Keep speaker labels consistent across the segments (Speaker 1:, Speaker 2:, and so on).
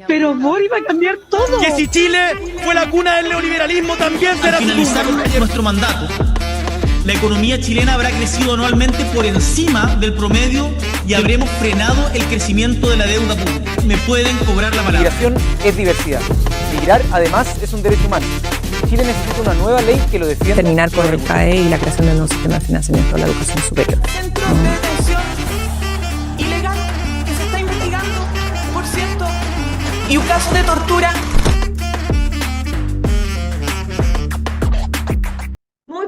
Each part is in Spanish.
Speaker 1: Pero Bori va a cambiar todo.
Speaker 2: Que si Chile fue la cuna del neoliberalismo, también será
Speaker 3: Al finalizar nuestro mandato, la economía chilena habrá crecido anualmente por encima del promedio y habremos frenado el crecimiento de la deuda pública. Me pueden cobrar la palabra.
Speaker 4: Migración es diversidad. Migrar, además, es un derecho humano. Chile necesita una nueva ley que lo defienda.
Speaker 5: Terminar con el CAE y la creación de un nuevo sistema de financiamiento de la educación superior.
Speaker 6: Centro de detención ilegal que se está investigando, por cierto, y un caso de tortura.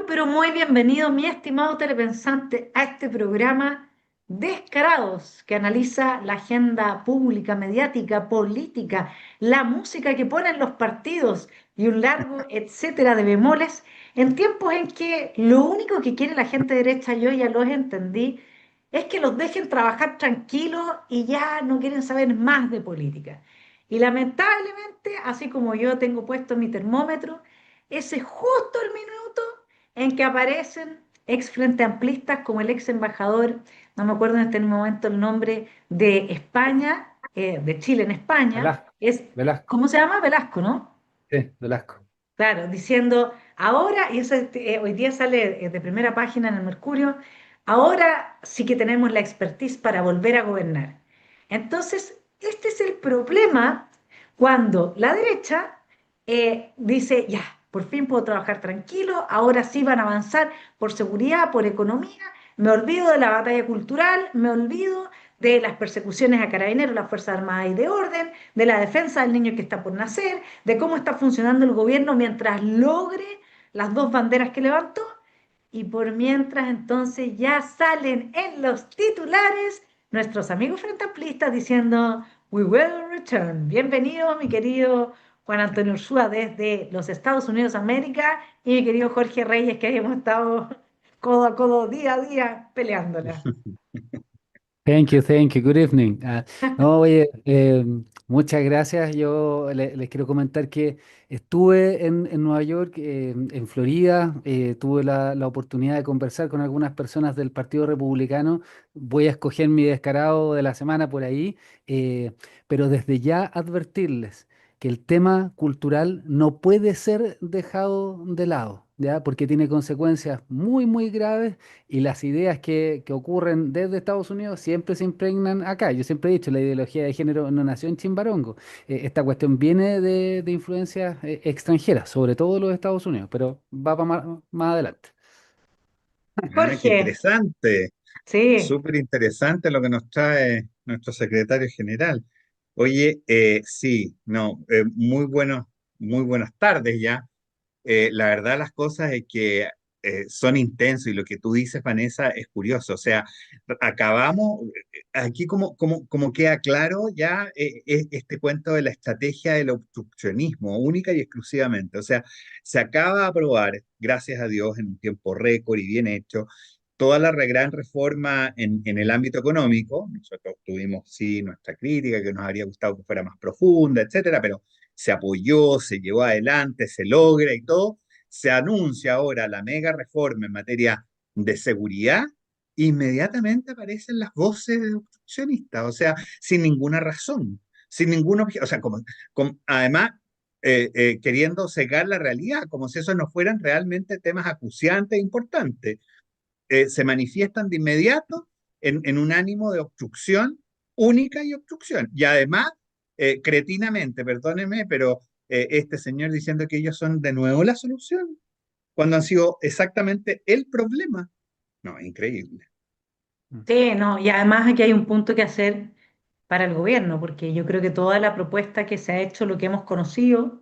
Speaker 7: Pero muy bienvenido, mi estimado telepensante, a este programa Descarados, que analiza la agenda pública, mediática, política, la música que ponen los partidos y un largo etcétera de bemoles, en tiempos en que lo único que quiere la gente derecha, yo ya los entendí, es que los dejen trabajar tranquilos y ya no quieren saber más de política. Y lamentablemente, así como yo tengo puesto mi termómetro, ese es justo el minuto en que aparecen ex frente amplistas como el ex embajador, no me acuerdo en este momento el nombre, de España, de Chile en España,
Speaker 4: Velasco.
Speaker 7: es,
Speaker 4: Velasco.
Speaker 7: ¿cómo se llama? Velasco, ¿no?
Speaker 4: Sí, Velasco.
Speaker 7: Claro, diciendo, ahora, y eso hoy día sale de primera página en el Mercurio, ahora sí que tenemos la expertise para volver a gobernar. Entonces, este es el problema cuando la derecha dice, ya, por fin puedo trabajar tranquilo, ahora sí van a avanzar por seguridad, por economía, me olvido de la batalla cultural, me olvido de las persecuciones a carabineros, las Fuerzas Armadas y de Orden, de la defensa del niño que está por nacer, de cómo está funcionando el gobierno mientras logre las dos banderas que levantó, y por mientras entonces ya salen en los titulares nuestros amigos frente amplistas diciendo "We will return". Bienvenido, mi querido Juan Antonio Ursúa desde los Estados Unidos de América y mi querido Jorge Reyes, que hemos estado codo a codo, día a día, peleándola.
Speaker 8: Thank you, good evening. No, oye, muchas gracias. Yo les quiero comentar que estuve en Nueva York, en Florida, tuve la oportunidad de conversar con algunas personas del Partido Republicano. Voy a escoger mi descarado de la semana por ahí, pero desde ya advertirles que el tema cultural no puede ser dejado de lado, ¿ya? Porque tiene consecuencias muy, muy graves y las ideas que ocurren desde Estados Unidos siempre se impregnan acá. Yo siempre he dicho, la ideología de género no nació en Chimbarongo. Esta cuestión viene de influencias extranjeras, sobre todo de los Estados Unidos, pero va para más adelante.
Speaker 9: Ah, qué
Speaker 7: Jorge,
Speaker 9: interesante,
Speaker 7: sí.
Speaker 9: súper interesante lo que nos trae nuestro secretario general. Oye, sí, no, muy buenas tardes ya. La verdad las cosas es que son intensos y lo que tú dices, Vanessa, es curioso. O sea, acabamos, aquí como queda claro ya este cuento de la estrategia del obstruccionismo, única y exclusivamente. O sea, se acaba de aprobar, gracias a Dios, en un tiempo récord y bien hecho, toda la gran reforma en el ámbito económico. Nosotros tuvimos, sí, nuestra crítica, que nos habría gustado que fuera más profunda, etcétera, pero se apoyó, se llevó adelante, se logra y todo. Se anuncia ahora la mega reforma en materia de seguridad, inmediatamente aparecen las voces de obstruccionistas, o sea, sin ninguna razón, sin ningún objeto, o sea, además queriendo cegar la realidad, como si esos no fueran realmente temas acuciantes e importantes. Se manifiestan de inmediato en un ánimo de obstrucción única y obstrucción. Y además, cretinamente, perdóneme, pero este señor diciendo que ellos son de nuevo la solución, cuando han sido exactamente el problema. No, increíble.
Speaker 7: Sí, no, y además aquí hay un punto que hacer para el gobierno, porque yo creo que toda la propuesta que se ha hecho, lo que hemos conocido,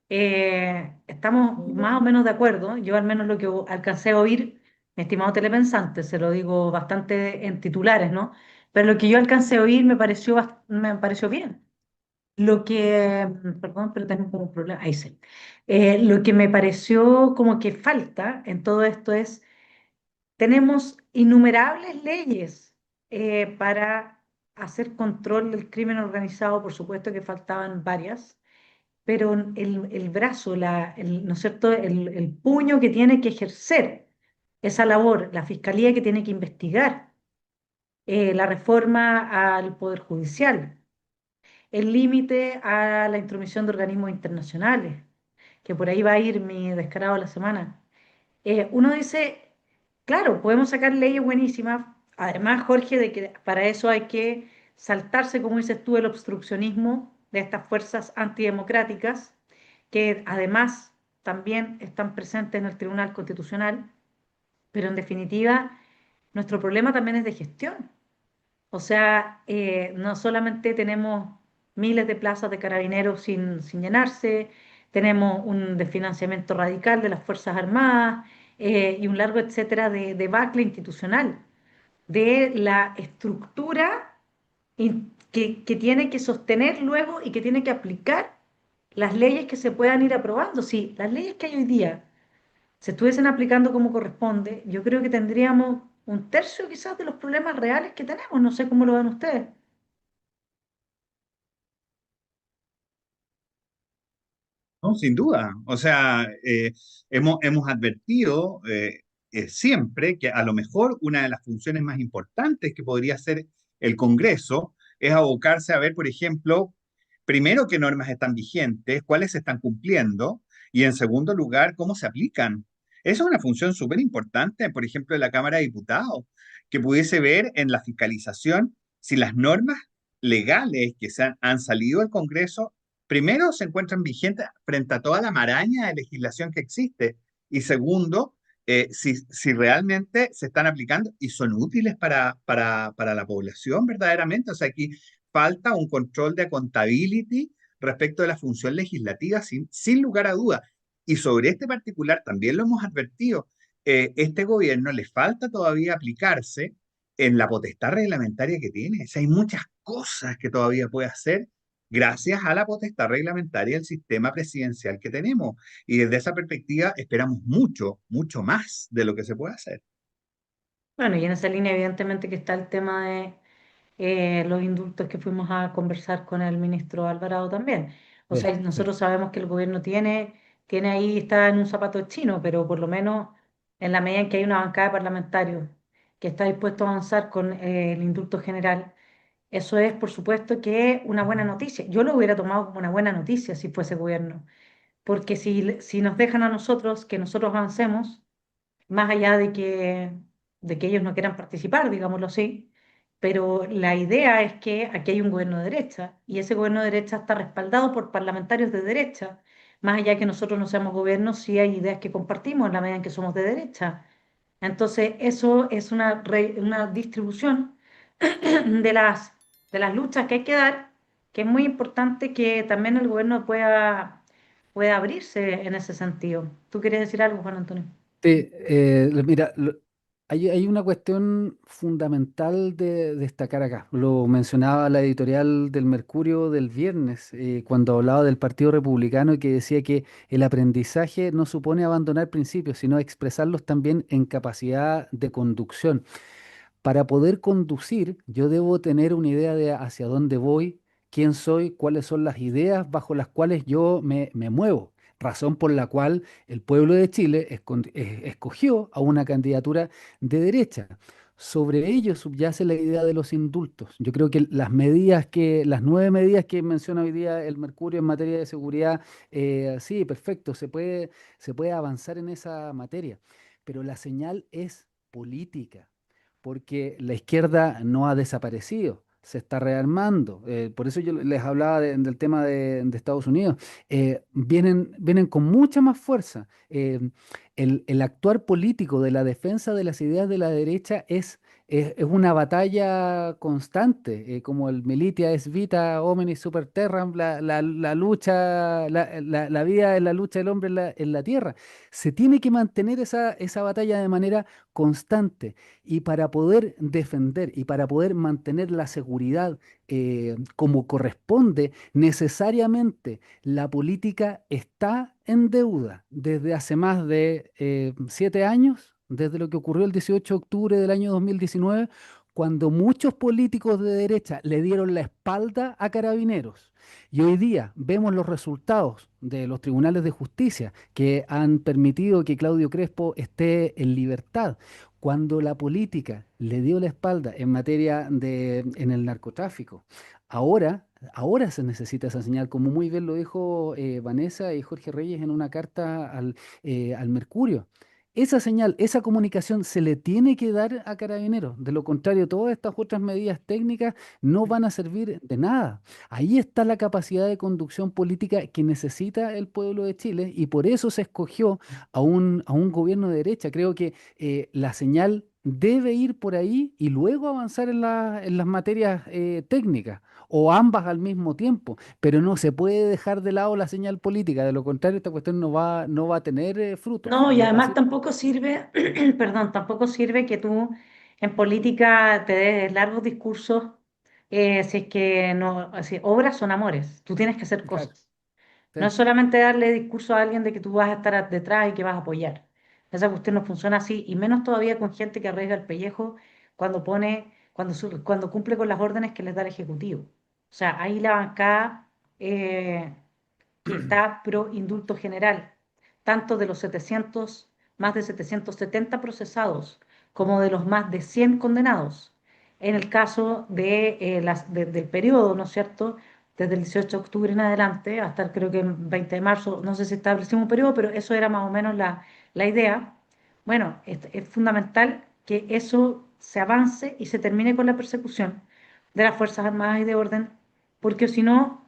Speaker 7: estamos más o menos de acuerdo. Yo al menos lo que alcancé a oír, mi estimado telepensante, se lo digo bastante en titulares, ¿no? Pero lo que yo alcancé a oír me pareció bien. Lo que, perdón, pero tengo como un problema, ahí sí. Lo que me pareció como que falta en todo esto es tenemos innumerables leyes para hacer control del crimen organizado, por supuesto que faltaban varias, pero el brazo, ¿no es cierto?, el puño que tiene que ejercer esa labor, la fiscalía que tiene que investigar, la reforma al Poder Judicial, el límite a la intromisión de organismos internacionales, que por ahí va a ir mi descarado de la semana. Uno dice, claro, podemos sacar leyes buenísimas, además, Jorge, de que para eso hay que saltarse, como dices tú, el obstruccionismo de estas fuerzas antidemocráticas, que además también están presentes en el Tribunal Constitucional, pero en definitiva, nuestro problema también es de gestión. O sea, no solamente tenemos miles de plazas de carabineros sin llenarse, tenemos un desfinanciamiento radical de las Fuerzas Armadas y un largo etcétera de debacle institucional, de la estructura que tiene que sostener luego y que tiene que aplicar las leyes que se puedan ir aprobando. Si las leyes que hay hoy día se estuviesen aplicando como corresponde, yo creo que tendríamos un tercio quizás de los problemas reales que tenemos. No sé cómo lo ven ustedes.
Speaker 9: No, sin duda. O sea, hemos advertido siempre que a lo mejor una de las funciones más importantes que podría hacer el Congreso es abocarse a ver, por ejemplo, primero qué normas están vigentes, cuáles se están cumpliendo y en segundo lugar, cómo se aplican. Esa es una función súper importante, por ejemplo, de la Cámara de Diputados, que pudiese ver en la fiscalización si las normas legales que han salido del Congreso primero, se encuentran vigentes frente a toda la maraña de legislación que existe. Y segundo, si realmente se están aplicando y son útiles para la población verdaderamente. O sea, aquí falta un control de accountability respecto de la función legislativa sin lugar a dudas. Y sobre este particular también lo hemos advertido. Este gobierno le falta todavía aplicarse en la potestad reglamentaria que tiene. O sea, hay muchas cosas que todavía puede hacer gracias a la potestad reglamentaria del sistema presidencial que tenemos. Y desde esa perspectiva esperamos mucho, mucho más de lo que se puede hacer.
Speaker 7: Bueno, y en esa línea evidentemente que está el tema de los indultos que fuimos a conversar con el ministro Alvarado también. O
Speaker 8: Sí,
Speaker 7: sea,
Speaker 8: sí.
Speaker 7: nosotros sabemos que el gobierno tiene ahí, está en un zapato chino, pero por lo menos en la medida en que hay una bancada de parlamentarios que está dispuesto a avanzar con el indulto general, eso es, por supuesto, que una buena noticia. Yo lo hubiera tomado como una buena noticia si fuese gobierno, porque si nos dejan a nosotros que nosotros avancemos, más allá de que ellos no quieran participar, digámoslo así, pero la idea es que aquí hay un gobierno de derecha y ese gobierno de derecha está respaldado por parlamentarios de derecha. Más allá de que nosotros no seamos gobierno, sí hay ideas que compartimos en la medida en que somos de derecha. Entonces, eso es una distribución de las luchas que hay que dar, que es muy importante que también el gobierno pueda abrirse en ese sentido. ¿Tú quieres decir algo, Juan Antonio?
Speaker 8: Sí, mira, hay una cuestión fundamental de destacar acá. Lo mencionaba la editorial del Mercurio del viernes, cuando hablaba del Partido Republicano y que decía que el aprendizaje no supone abandonar principios, sino expresarlos también en capacidad de conducción. Para poder conducir, yo debo tener una idea de hacia dónde voy, quién soy, cuáles son las ideas bajo las cuales yo me muevo. Razón por la cual el pueblo de Chile escogió a una candidatura de derecha. Sobre ello subyace la idea de los indultos. Yo creo que las 9 medidas que menciona hoy día el Mercurio en materia de seguridad, sí, perfecto, se puede avanzar en esa materia, pero la señal es política porque la izquierda no ha desaparecido, se está rearmando. Por eso yo les hablaba del tema de Estados Unidos. Vienen con mucha más fuerza. El actuar político de la defensa de las ideas de la derecha es una batalla constante, como el militia es vita hominis super terram, la lucha, la vida es la lucha del hombre en la tierra. Se tiene que mantener esa batalla de manera constante. Y para poder defender y para poder mantener la seguridad como corresponde, necesariamente la política está en deuda desde hace más de 7 años, desde lo que ocurrió el 18 de octubre del año 2019, cuando muchos políticos de derecha le dieron la espalda a Carabineros. Y hoy día vemos los resultados de los tribunales de justicia que han permitido que Claudio Crespo esté en libertad. Cuando la política le dio la espalda en materia en el narcotráfico, ahora Ahora se necesita esa señal, como muy bien lo dijo Vanessa y Jorge Reyes en una carta al Mercurio. Esa señal, esa comunicación se le tiene que dar a Carabineros. De lo contrario, todas estas otras medidas técnicas no van a servir de nada. Ahí está la capacidad de conducción política que necesita el pueblo de Chile y por eso se escogió a un gobierno de derecha. Creo que la señal debe ir por ahí y luego avanzar en las materias técnicas o ambas al mismo tiempo, pero no se puede dejar de lado la señal política, de lo contrario esta cuestión no va a tener frutos.
Speaker 7: No, y
Speaker 8: Y
Speaker 7: además
Speaker 8: así,
Speaker 7: tampoco sirve, perdón, tampoco sirve que tú en política te des largos discursos si es que no, así, obras son amores, tú tienes que hacer
Speaker 8: claro,
Speaker 7: cosas. No
Speaker 8: sí,
Speaker 7: es solamente darle discurso a alguien de que tú vas a estar detrás y que vas a apoyar. Esa cuestión no funciona así, y menos todavía con gente que arriesga el pellejo cuando cumple con las órdenes que les da el Ejecutivo. O sea, ahí la bancada que está pro indulto general, tanto de los más de 770 procesados, como de los más de 100 condenados. En el caso del periodo, ¿no es cierto? Desde el 18 de octubre en adelante, hasta creo que el 20 de marzo, no sé si establecimos un periodo, pero eso era más o menos la idea. Bueno, es fundamental que eso se avance y se termine con la persecución de las Fuerzas Armadas y de orden, porque si no,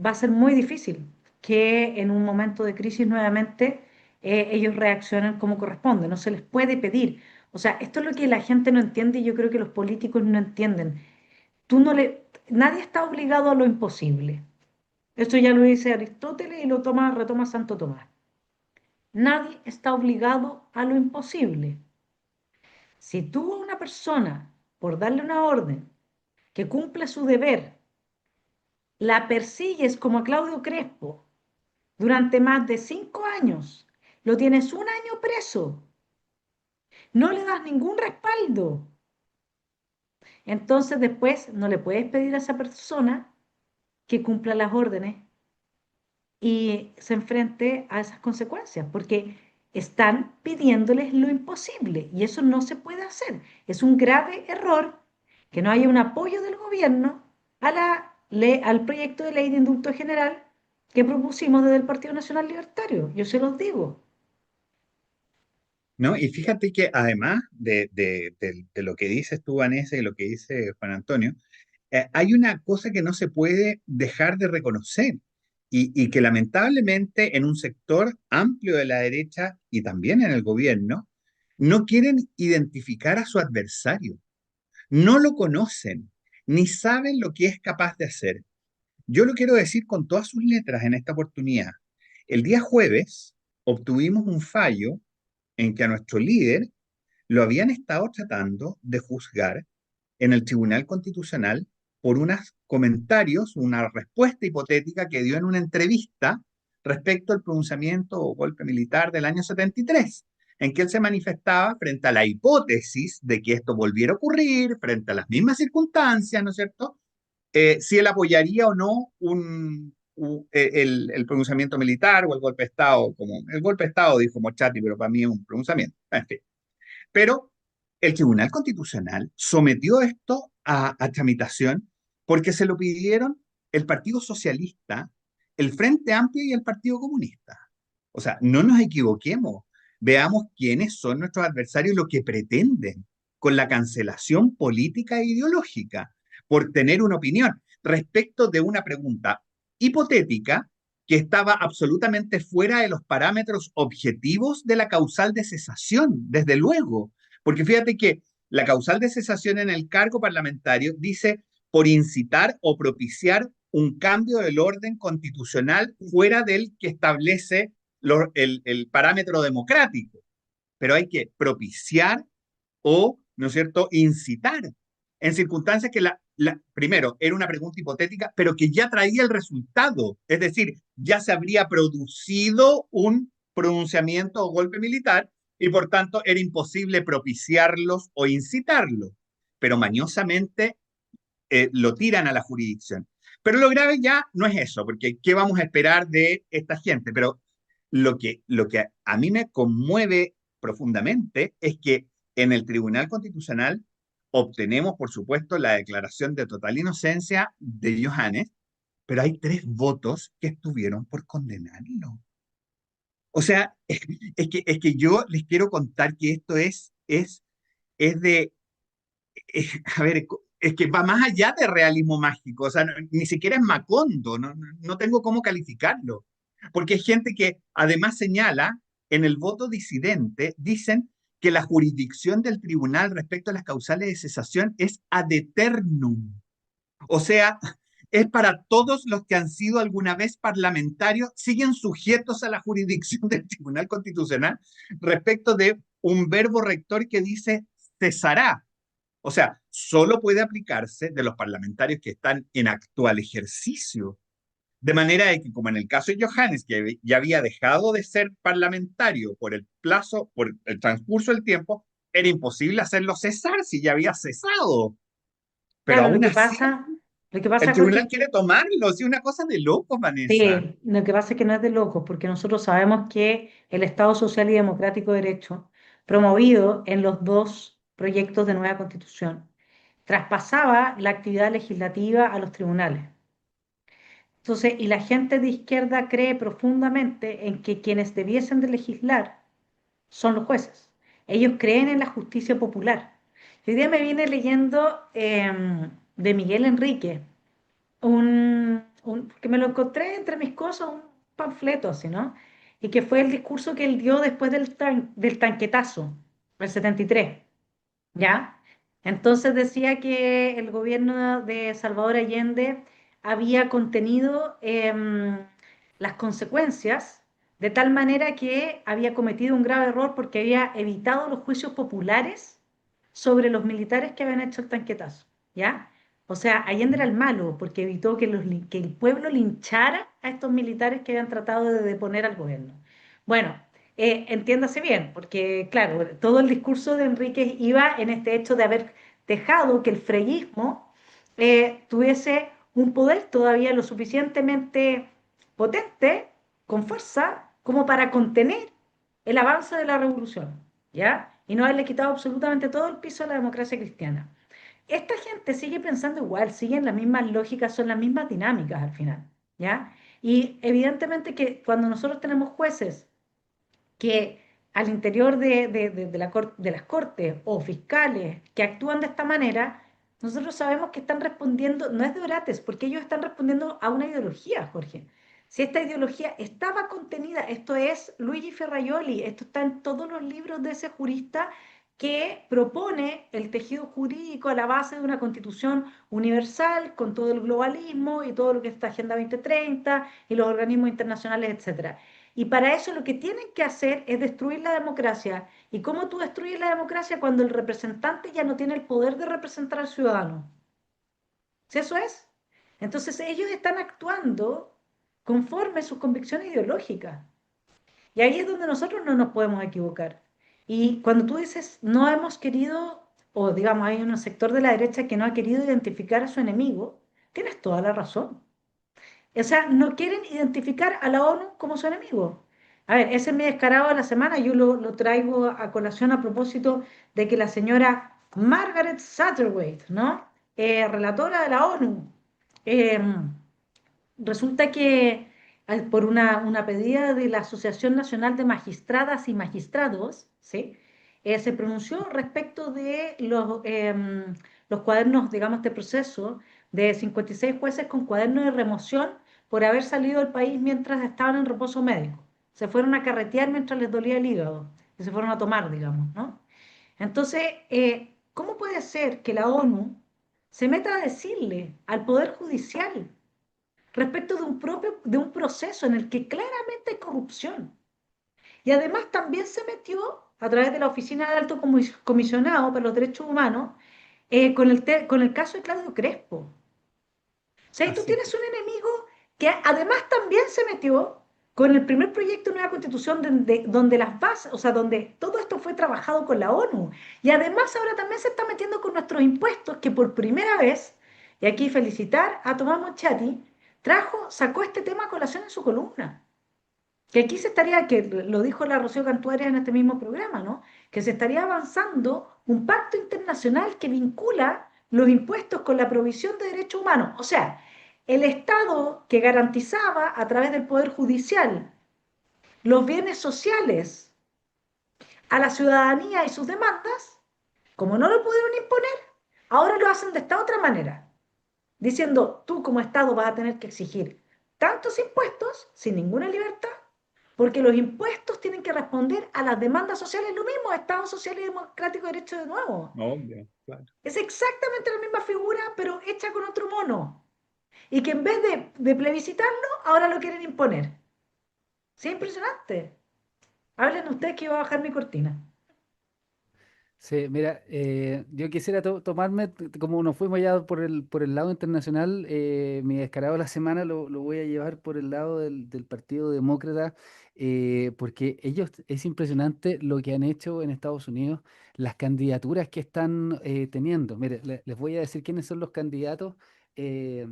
Speaker 7: va a ser muy difícil que en un momento de crisis nuevamente ellos reaccionen como corresponde. No se les puede pedir. O sea, esto es lo que la gente no entiende y yo creo que los políticos no entienden. Nadie está obligado a lo imposible. Esto ya lo dice Aristóteles y retoma Santo Tomás. Nadie está obligado a lo imposible. Si tú a una persona, por darle una orden, que cumple su deber, la persigues como a Claudio Crespo durante más de 5 años, lo tienes un año preso, no le das ningún respaldo, entonces después no le puedes pedir a esa persona que cumpla las órdenes y se enfrente a esas consecuencias, porque están pidiéndoles lo imposible y eso no se puede hacer. Es un grave error que no haya un apoyo del gobierno al proyecto de ley de indulto general que propusimos desde el Partido Nacional Libertario. Yo se los digo.
Speaker 9: ¿No? Y fíjate que además de lo que dices tú, Vanessa, y lo que dice Juan Antonio, hay una cosa que no se puede dejar de reconocer y que lamentablemente en un sector amplio de la derecha y también en el gobierno, no quieren identificar a su adversario, no lo conocen, ni saben lo que es capaz de hacer. Yo lo quiero decir con todas sus letras en esta oportunidad. El día jueves obtuvimos un fallo en que a nuestro líder lo habían estado tratando de juzgar en el Tribunal Constitucional por unos comentarios, una respuesta hipotética que dio en una entrevista respecto al pronunciamiento o golpe militar del año 73, en que él se manifestaba frente a la hipótesis de que esto volviera a ocurrir, frente a las mismas circunstancias, ¿no es cierto? Si él apoyaría o no el pronunciamiento militar o el golpe de Estado, como el golpe de Estado dijo Mochati, pero para mí es un pronunciamiento. En fin. Pero el Tribunal Constitucional sometió esto a tramitación porque se lo pidieron el Partido Socialista, el Frente Amplio y el Partido Comunista. O sea, no nos equivoquemos, veamos quiénes son nuestros adversarios y lo que pretenden con la cancelación política e ideológica por tener una opinión respecto de una pregunta hipotética que estaba absolutamente fuera de los parámetros objetivos de la causal de cesación, desde luego. Porque fíjate que la causal de cesación en el cargo parlamentario dice por incitar o propiciar un cambio del orden constitucional fuera del que establece el parámetro democrático. Pero hay que propiciar o, ¿no es cierto?, incitar en circunstancias que primero era una pregunta hipotética, pero que ya traía el resultado, es decir, ya se habría producido un pronunciamiento o golpe militar y por tanto era imposible propiciarlos o incitarlos, pero mañosamente lo tiran a la jurisdicción. Pero lo grave ya no es eso, porque ¿qué vamos a esperar de esta gente? Pero lo que a mí me conmueve profundamente es que en el Tribunal Constitucional obtenemos, por supuesto, la declaración de total inocencia de Johannes, pero hay 3 votos que estuvieron por condenarlo. O sea, es que yo les quiero contar que esto es de, a ver, es que va más allá de realismo mágico, o sea, ni siquiera es Macondo, no tengo cómo calificarlo, porque hay gente que además señala en el voto disidente, dicen que la jurisdicción del tribunal respecto a las causales de cesación es ad eternum, o sea, es para todos los que han sido alguna vez parlamentarios, siguen sujetos a la jurisdicción del Tribunal Constitucional respecto de un verbo rector que dice cesará. O sea, solo puede aplicarse de los parlamentarios que están en actual ejercicio. De manera de que, como en el caso de Johannes, que ya había dejado de ser parlamentario por el plazo, por el transcurso del tiempo, era imposible hacerlo cesar si ya había cesado. Pero
Speaker 7: Claro,
Speaker 9: aún así,
Speaker 7: lo que
Speaker 9: el
Speaker 7: pasa, Jorge,
Speaker 9: tribunal quiere tomarlo. Sí, una cosa de locos, Vanessa.
Speaker 7: sí, lo que pasa es que no es de locos, porque nosotros sabemos que el Estado Social y Democrático de Derecho, promovido en los dos proyectos de nueva Constitución, traspasaba la actividad legislativa a los tribunales. Entonces, y la gente de izquierda cree profundamente en que quienes debiesen de legislar son los jueces. Ellos creen en la justicia popular. Hoy día me viene leyendo de Miguel Enrique, que me lo encontré entre mis cosas, un panfleto así, ¿no? Y que fue el discurso que él dio después del tanquetazo, el 73, ¿ya? Entonces decía que el gobierno de Salvador Allende había contenido las consecuencias de tal manera que había cometido un grave error porque había evitado los juicios populares sobre los militares que habían hecho el tanquetazo, ¿ya? O sea, Allende era el malo porque evitó que el pueblo linchara a estos militares que habían tratado de deponer al gobierno. Bueno, entiéndase bien, porque claro, todo el discurso de Enríquez iba en este hecho de haber dejado que el freísmo tuviese un poder todavía lo suficientemente potente, con fuerza, como para contener el avance de la revolución, ¿ya? Y no haberle quitado absolutamente todo el piso a la democracia cristiana. Esta gente sigue pensando igual, siguen las mismas lógicas, son las mismas dinámicas al final, ¿ya? Y evidentemente que cuando nosotros tenemos jueces que al interior de las cortes o fiscales que actúan de esta manera, nosotros sabemos que están respondiendo, no es de orates, porque ellos están respondiendo a una ideología, Jorge. Si esta ideología estaba contenida, esto es Luigi Ferraioli, esto está en todos los libros de ese jurista que propone el tejido jurídico a la base de una constitución universal con todo el globalismo y todo lo que está Agenda 2030 y los organismos internacionales, etcétera. Y para eso lo que tienen que hacer es destruir la democracia. ¿Y cómo tú destruyes la democracia cuando el representante ya no tiene el poder de representar al ciudadano? ¿Si eso es? Entonces ellos están actuando conforme a sus convicciones ideológicas. Y ahí es donde nosotros no nos podemos equivocar. Y cuando tú dices no hemos querido, o digamos hay un sector de la derecha que no ha querido identificar a su enemigo, tienes toda la razón. O sea, no quieren identificar a la ONU como su enemigo. A ver, ese es mi descarado de la semana. Yo lo traigo a colación a propósito de que la señora Margaret Satterthwaite, ¿no? Relatora de la ONU, eh, resulta que por una pedida de la Asociación Nacional de Magistradas y Magistrados, ¿sí? Se pronunció respecto de los cuadernos, digamos, de proceso de 56 jueces con cuadernos de remoción por haber salido del país mientras estaban en reposo médico. Se fueron a carretear mientras les dolía el hígado y se fueron a tomar, digamos, ¿no? Entonces, ¿cómo puede ser que la ONU se meta a decirle al Poder Judicial respecto de un proceso en el que claramente hay corrupción? Y además también se metió a través de la Oficina del Alto Comisionado para los Derechos Humanos con el caso de Claudio Crespo. O sea, y tú
Speaker 9: Así
Speaker 7: tienes un enemigo que además también se metió con el primer proyecto de nueva constitución donde las bases, o sea, donde todo esto fue trabajado con la ONU. Y además ahora también se está metiendo con nuestros impuestos, que por primera vez, y aquí felicitar a Tomás Moschati, sacó este tema a colación en su columna. Que aquí que lo dijo la Rocío Cantuarias en este mismo programa, ¿no? Que se estaría avanzando un pacto internacional que vincula los impuestos con la provisión de derechos humanos. O sea, el Estado que garantizaba a través del Poder Judicial los bienes sociales a la ciudadanía y sus demandas, como no lo pudieron imponer, ahora lo hacen de esta otra manera, diciendo, tú como Estado vas a tener que exigir tantos impuestos sin ninguna libertad, porque los impuestos tienen que responder a las demandas sociales, lo mismo, Estado social y democrático de derecho de nuevo.
Speaker 9: Obvio, claro.
Speaker 7: Es exactamente la misma figura, pero hecha con otro mono. Y que en vez de plebiscitarlo, ahora lo quieren imponer. Sí, impresionante. Hablen ustedes que iba a bajar mi cortina.
Speaker 8: Sí, mira, yo quisiera tomarme, como nos fuimos ya por el lado internacional, mi descarado de la semana lo voy a llevar por el lado del Partido Demócrata, porque ellos, es impresionante lo que han hecho en Estados Unidos, las candidaturas que están teniendo. Mire, les voy a decir quiénes son los candidatos. eh,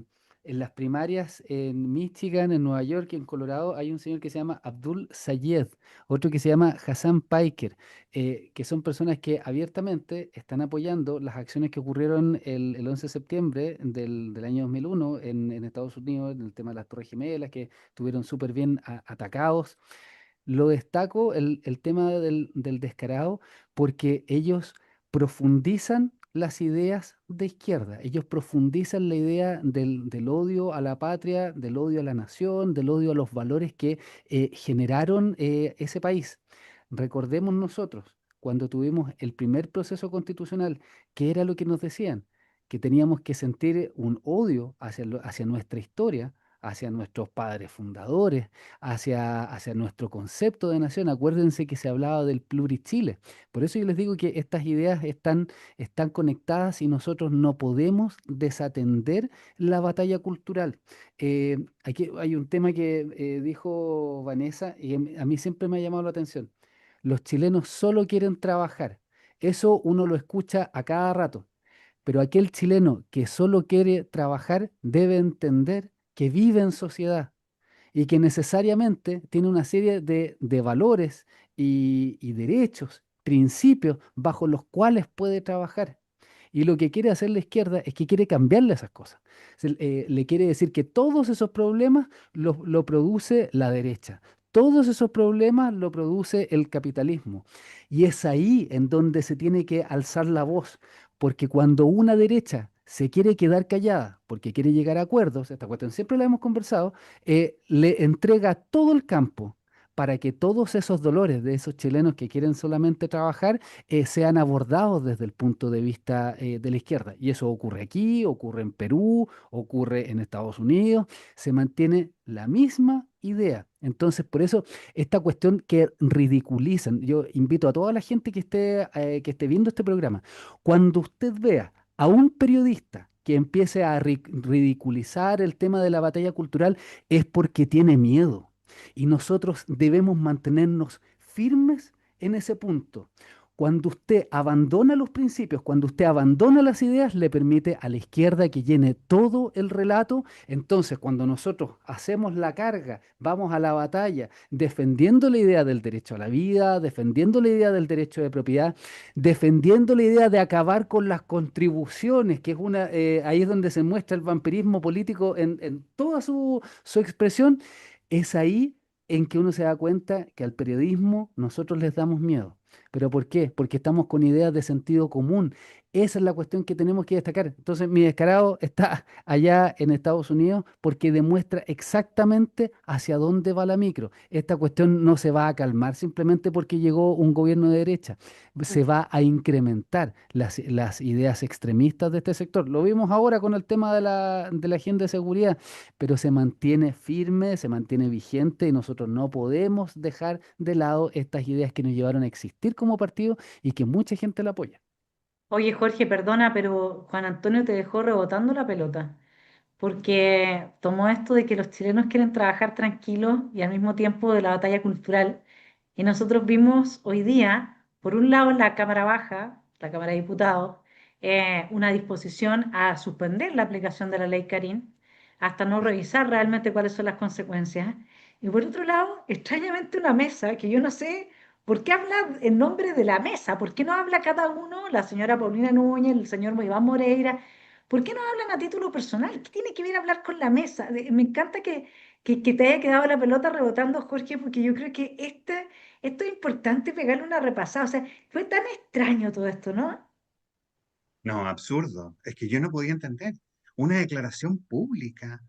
Speaker 8: en las primarias en Michigan, en Nueva York y en Colorado hay un señor que se llama Abdul Sayed, otro que se llama Hassan Piker, que son personas que abiertamente están apoyando las acciones que ocurrieron el 11 de septiembre del año 2001 en Estados Unidos, en el tema de las Torres Gemelas, que estuvieron súper bien atacados. Lo destaco el tema del descarado porque ellos profundizan las ideas de izquierda, ellos profundizan la idea del odio a la patria, del odio a la nación, del odio a los valores que generaron ese país. Recordemos nosotros, cuando tuvimos el primer proceso constitucional, ¿qué era lo que nos decían? Que teníamos que sentir un odio hacia nuestra historia, hacia nuestros padres fundadores, hacia nuestro concepto de nación. Acuérdense que se hablaba del plurichile. Por eso yo les digo que estas ideas están conectadas y nosotros no podemos desatender la batalla cultural. Aquí hay un tema que dijo Vanessa y a mí siempre me ha llamado la atención. Los chilenos solo quieren trabajar. Eso uno lo escucha a cada rato. Pero aquel chileno que solo quiere trabajar debe entender que vive en sociedad y que necesariamente tiene una serie de valores y derechos, principios bajo los cuales puede trabajar. Y lo que quiere hacer la izquierda es que quiere cambiarle esas cosas. Le quiere decir que todos esos problemas lo produce la derecha. Todos esos problemas lo produce el capitalismo. Y es ahí en donde se tiene que alzar la voz, porque cuando una derecha se quiere quedar callada, porque quiere llegar a acuerdos, esta cuestión siempre la hemos conversado, le entrega todo el campo para que todos esos dolores de esos chilenos que quieren solamente trabajar sean abordados desde el punto de vista de la izquierda. Y eso ocurre aquí, ocurre en Perú, ocurre en Estados Unidos, se mantiene la misma idea. Entonces, por eso, esta cuestión que ridiculizan, yo invito a toda la gente que esté viendo este programa, cuando usted vea a un periodista que empiece a ridiculizar el tema de la batalla cultural, es porque tiene miedo. Y nosotros debemos mantenernos firmes en ese punto. Cuando usted abandona los principios, cuando usted abandona las ideas, le permite a la izquierda que llene todo el relato. Entonces, cuando nosotros hacemos la carga, vamos a la batalla, defendiendo la idea del derecho a la vida, defendiendo la idea del derecho de propiedad, defendiendo la idea de acabar con las contribuciones, que es ahí es donde se muestra el vampirismo político en toda su expresión, es ahí en que uno se da cuenta que al periodismo nosotros les damos miedo. ¿Pero por qué? Porque estamos con ideas de sentido común. Esa es la cuestión que tenemos que destacar. Entonces, mi descarado está allá en Estados Unidos porque demuestra exactamente hacia dónde va la micro. Esta cuestión no se va a calmar simplemente porque llegó un gobierno de derecha. Se va a incrementar las ideas extremistas de este sector. Lo vimos ahora con el tema de la agenda de seguridad, pero se mantiene firme, se mantiene vigente y nosotros no podemos dejar de lado estas ideas que nos llevaron a existir como partido y que mucha gente la apoya.
Speaker 7: Oye, Jorge, perdona, pero Juan Antonio te dejó rebotando la pelota, porque tomó esto de que los chilenos quieren trabajar tranquilos y al mismo tiempo de la batalla cultural. Y nosotros vimos hoy día, por un lado en la Cámara Baja, la Cámara de Diputados, una disposición a suspender la aplicación de la ley Carín hasta no revisar realmente cuáles son las consecuencias. Y por otro lado, extrañamente una mesa que yo no sé por qué habla en nombre de la mesa, por qué no habla cada uno, la señora Paulina Núñez, el señor Iván Moreira, ¿Por qué no hablan a título personal? ¿Qué tiene que ver hablar con la mesa? Me encanta que te haya quedado la pelota rebotando, Jorge, porque yo creo que esto es importante pegarle una repasada. O sea, fue tan extraño todo esto, ¿no?
Speaker 9: No, absurdo. Es que yo no podía entender una declaración pública,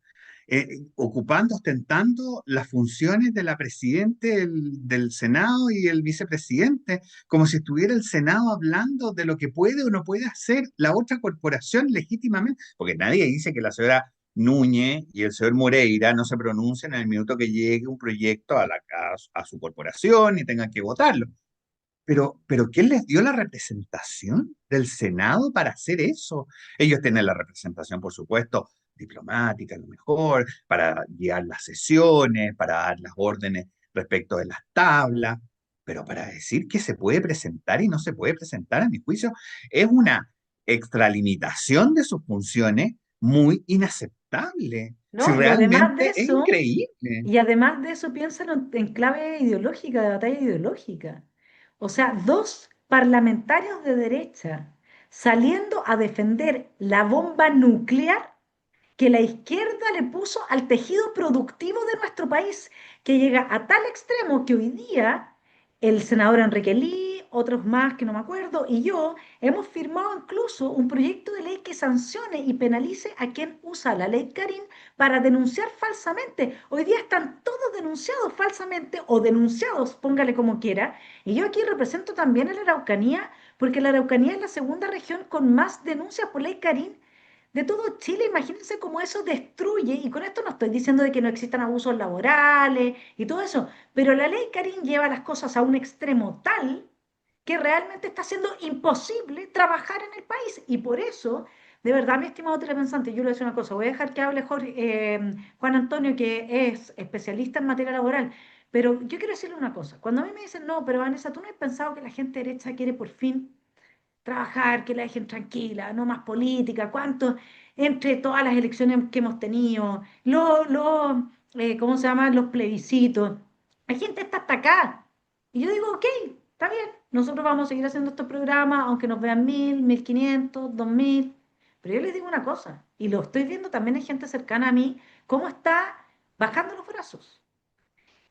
Speaker 9: ocupando, ostentando las funciones de la presidente del Senado y el vicepresidente, como si estuviera el Senado hablando de lo que puede o no puede hacer la otra corporación legítimamente, porque nadie dice que la señora Núñez y el señor Moreira no se pronuncien en el minuto que llegue un proyecto a su corporación y tengan que votarlo. Pero ¿quién les dio la representación del Senado para hacer eso? Ellos tienen la representación, por supuesto, diplomática, a lo mejor, para guiar las sesiones, para dar las órdenes respecto de las tablas, pero para decir que se puede presentar y no se puede presentar, a mi juicio, es una extralimitación de sus funciones muy inaceptable. Si
Speaker 7: ¿No?
Speaker 9: realmente es increíble.
Speaker 7: Y además de eso, piénsalo en clave ideológica, de batalla ideológica. O sea, dos parlamentarios de derecha saliendo a defender la bomba nuclear que la izquierda le puso al tejido productivo de nuestro país, que llega a tal extremo que hoy día el senador Enrique Lee, otros más que no me acuerdo, y yo hemos firmado incluso un proyecto de ley que sancione y penalice a quien usa la ley Karin para denunciar falsamente. Hoy día están todos denunciados falsamente o denunciados, póngale como quiera, y yo aquí represento también a la Araucanía, porque la Araucanía es la segunda región con más denuncias por ley Karin de todo Chile. Imagínense cómo eso destruye, y con esto no estoy diciendo de que no existan abusos laborales y todo eso, pero la ley Karin lleva las cosas a un extremo tal que realmente está siendo imposible trabajar en el país. Y por eso, de verdad, mi estimado telepensante, yo le voy a decir una cosa, voy a dejar que hable Juan Antonio, que es especialista en materia laboral, pero yo quiero decirle una cosa. Cuando a mí me dicen, no, pero Vanessa, ¿tú no has pensado que la gente derecha quiere por fin trabajar, que la dejen tranquila, no más política? ¿Cuánto entre todas las elecciones que hemos tenido, ¿cómo se llaman? Los plebiscitos? La gente está hasta acá. Y yo digo, ok, está bien, nosotros vamos a seguir haciendo estos programas, aunque nos vean 1000, 1500, 2000. Pero yo les digo una cosa, y lo estoy viendo también en gente cercana a mí, cómo está bajando los brazos.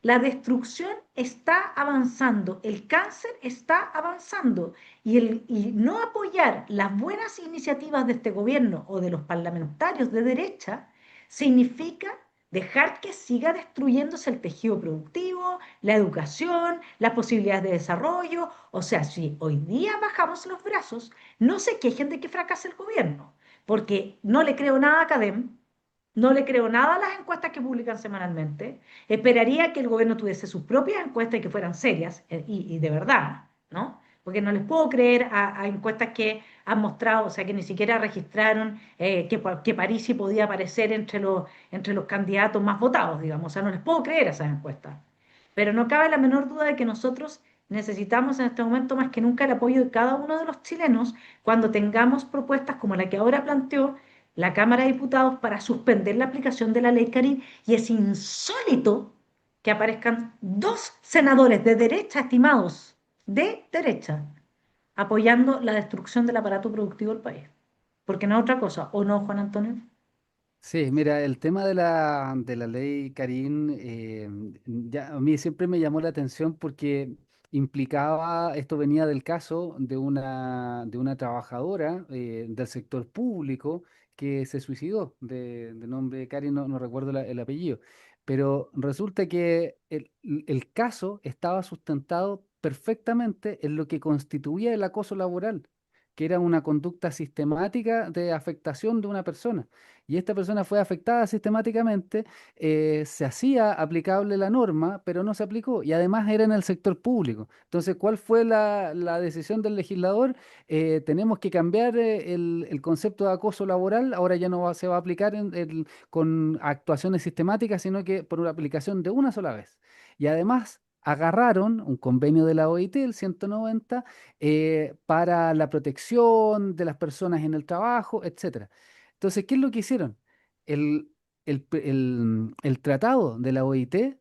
Speaker 7: La destrucción está avanzando, el cáncer está avanzando, y no apoyar las buenas iniciativas de este gobierno o de los parlamentarios de derecha significa dejar que siga destruyéndose el tejido productivo, la educación, las posibilidades de desarrollo. O sea, si hoy día bajamos los brazos, no se quejen de que fracase el gobierno, porque no le creo nada a Cadem, no le creo nada a las encuestas que publican semanalmente. Esperaría que el gobierno tuviese sus propias encuestas y que fueran serias y de verdad, ¿no? Porque no les puedo creer a encuestas que han mostrado, o sea, que ni siquiera registraron que Parisi podía aparecer entre los candidatos más votados, digamos. O sea, no les puedo creer a esas encuestas. Pero no cabe la menor duda de que nosotros necesitamos en este momento más que nunca el apoyo de cada uno de los chilenos cuando tengamos propuestas como la que ahora planteó la Cámara de Diputados para suspender la aplicación de la ley Karin. Y es insólito que aparezcan dos senadores de derecha, estimados, de derecha, apoyando la destrucción del aparato productivo del país. Porque no es otra cosa, ¿o no, Juan Antonio?
Speaker 8: Sí, mira, el tema de la ley Karin, ya a mí siempre me llamó la atención porque implicaba, esto venía del caso de una trabajadora del sector público que se suicidó, de nombre Karin, no recuerdo el apellido, pero resulta que el caso estaba sustentado perfectamente en lo que constituía el acoso laboral, que era una conducta sistemática de afectación de una persona, y esta persona fue afectada sistemáticamente. Se hacía aplicable la norma, pero no se aplicó, y además era en el sector público. Entonces, ¿cuál fue la decisión del legislador? Tenemos que cambiar el concepto de acoso laboral, ahora ya no se va a aplicar con actuaciones sistemáticas, sino que por una aplicación de una sola vez. Y además agarraron un convenio de la OIT, el 190, para la protección de las personas en el trabajo, etcétera. Entonces, ¿qué es lo que hicieron? El tratado de la OIT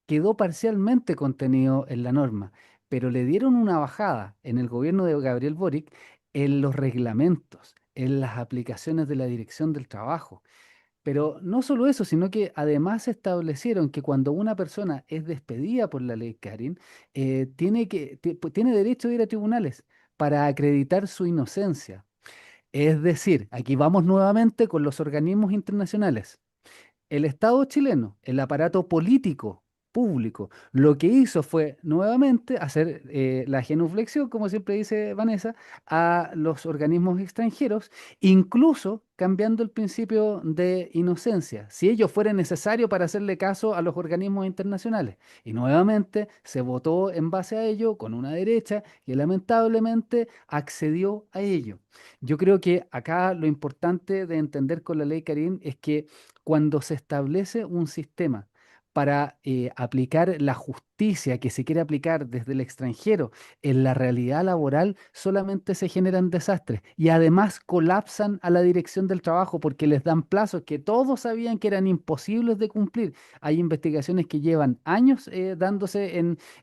Speaker 8: quedó parcialmente contenido en la norma, pero le dieron una bajada en el gobierno de Gabriel Boric en los reglamentos. en las aplicaciones de la Dirección del Trabajo. Pero no solo eso, sino que además establecieron que cuando una persona es despedida por la ley Karin, tiene derecho de ir a tribunales para acreditar su inocencia. Es decir, aquí vamos nuevamente con los organismos internacionales. El Estado chileno, el aparato político público, lo que hizo fue nuevamente hacer la genuflexión, como siempre dice Vanessa, a los organismos extranjeros, incluso cambiando el principio de inocencia, si ello fuera necesario para hacerle caso a los organismos internacionales. Y nuevamente se votó en base a ello con una derecha que lamentablemente accedió a ello. Yo creo que acá lo importante de entender con la ley Karim es que cuando se establece un sistema para aplicar la justicia que se quiere aplicar desde el extranjero en la realidad laboral, solamente se generan desastres y además colapsan a la dirección del trabajo porque les dan plazos que todos sabían que eran imposibles de cumplir. Hay investigaciones que llevan años dándose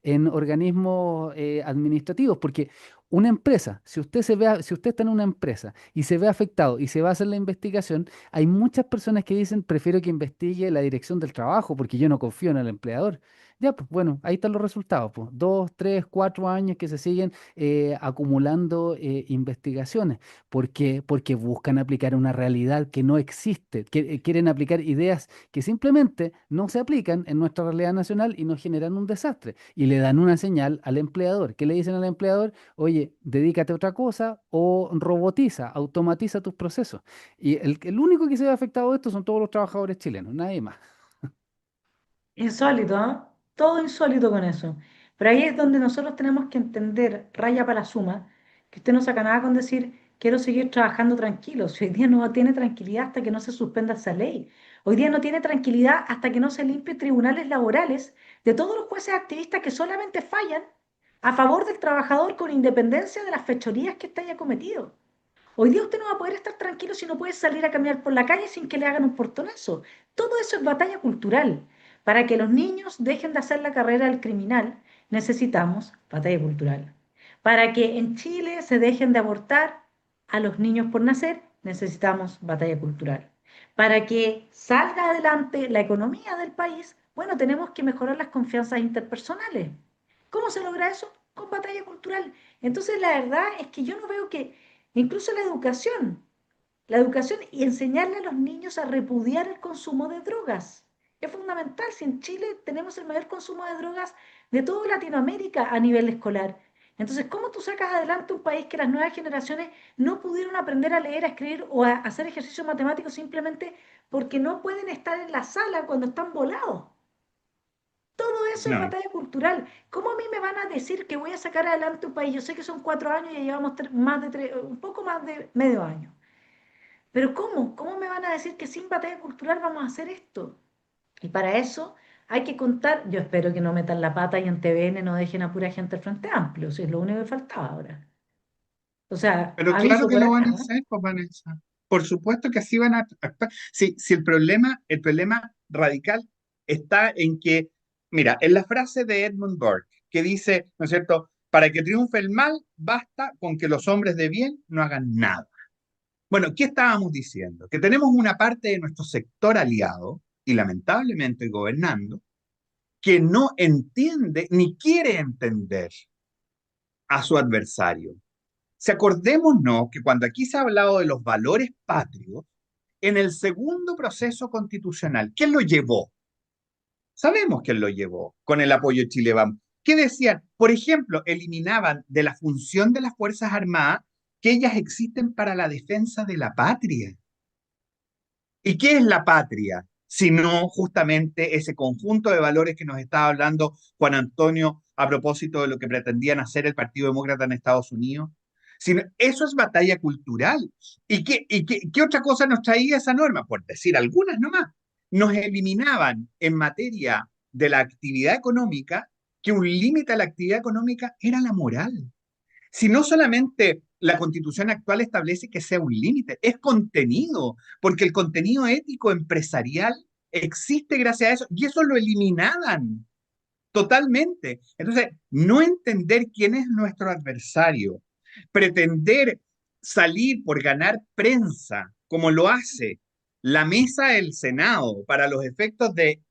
Speaker 8: en organismos administrativos, porque una empresa, si usted está en una empresa y se ve afectado y se va a hacer la investigación, hay muchas personas que dicen, prefiero que investigue la dirección del trabajo porque yo no confío en el empleador. Ya, pues bueno, ahí están los resultados, pues. 2, 3, 4 años que se siguen acumulando investigaciones. ¿Por qué? Porque buscan aplicar una realidad que no existe, que quieren aplicar ideas que simplemente no se aplican en nuestra realidad nacional y nos generan un desastre. Y le dan una señal al empleador. ¿Qué le dicen al empleador? Oye, dedícate a otra cosa o robotiza, automatiza tus procesos. Y el único que se ve afectado de esto son todos los trabajadores chilenos, nadie más.
Speaker 7: Insólito, ¿ah? Todo insólito con eso. Pero ahí es donde nosotros tenemos que entender, raya para la suma, que usted no saca nada con decir, quiero seguir trabajando tranquilo. Si hoy día no tiene tranquilidad hasta que no se suspenda esa ley. Hoy día no tiene tranquilidad hasta que no se limpie tribunales laborales de todos los jueces activistas que solamente fallan a favor del trabajador con independencia de las fechorías que este haya cometido. Hoy día usted no va a poder estar tranquilo si no puede salir a caminar por la calle sin que le hagan un portonazo. Todo eso es batalla cultural. Para que los niños dejen de hacer la carrera del criminal, necesitamos batalla cultural. Para que en Chile se dejen de abortar a los niños por nacer, necesitamos batalla cultural. Para que salga adelante la economía del país, bueno, tenemos que mejorar las confianzas interpersonales. ¿Cómo se logra eso? Con batalla cultural. Entonces, la verdad es que yo no veo que incluso la educación y enseñarle a los niños a repudiar el consumo de drogas. Es fundamental. Si en Chile tenemos el mayor consumo de drogas de toda Latinoamérica a nivel escolar. Entonces, ¿cómo tú sacas adelante un país que las nuevas generaciones no pudieron aprender a leer, a escribir o a hacer ejercicio matemático simplemente porque no pueden estar en la sala cuando están volados? Todo eso es
Speaker 9: No,
Speaker 7: batalla cultural. ¿Cómo a mí me van a decir que voy a sacar adelante un país? Yo sé que son 4 años y ya llevamos un poco más de medio año. Pero ¿cómo? ¿Cómo me van a decir que sin batalla cultural vamos a hacer esto? Y para eso hay que contar, yo espero que no metan la pata y en TVN no dejen a pura gente al Frente Amplio, si es lo único que faltaba ahora. O sea,
Speaker 9: pero claro
Speaker 7: aviso
Speaker 9: que
Speaker 7: por
Speaker 9: lo
Speaker 7: acá,
Speaker 9: van a
Speaker 7: ¿no?
Speaker 9: hacer, pues Vanessa. Por supuesto que así van a actuar. Si el problema radical está en que, mira, en la frase de Edmund Burke, que dice, ¿no es cierto? Para que triunfe el mal, basta con que los hombres de bien no hagan nada. Bueno, ¿qué estábamos diciendo? Que tenemos una parte de nuestro sector aliado, y lamentablemente gobernando, que no entiende ni quiere entender a su adversario. Si acordémonos que cuando aquí se ha hablado de los valores patrios, en el segundo proceso constitucional, ¿quién lo llevó? Sabemos quién lo llevó con el apoyo de Chile Vamos. ¿Qué decían? Por ejemplo, eliminaban de la función de las Fuerzas Armadas que ellas existen para la defensa de la patria. ¿Y qué es la patria? Sino justamente ese conjunto de valores que nos estaba hablando Juan Antonio a propósito de lo que pretendían hacer el Partido Demócrata en Estados Unidos. Sino, eso es batalla cultural. ¿Y qué otra cosa nos traía esa norma? Por decir algunas nomás. Nos eliminaban en materia de la actividad económica que un límite a la actividad económica era la moral. Si no solamente la constitución actual establece que sea un límite, es contenido, porque el contenido ético empresarial existe gracias a eso, y eso lo eliminaban totalmente. Entonces, no entender quién es nuestro adversario, pretender salir por ganar prensa, como lo hace la mesa del Senado para los efectos de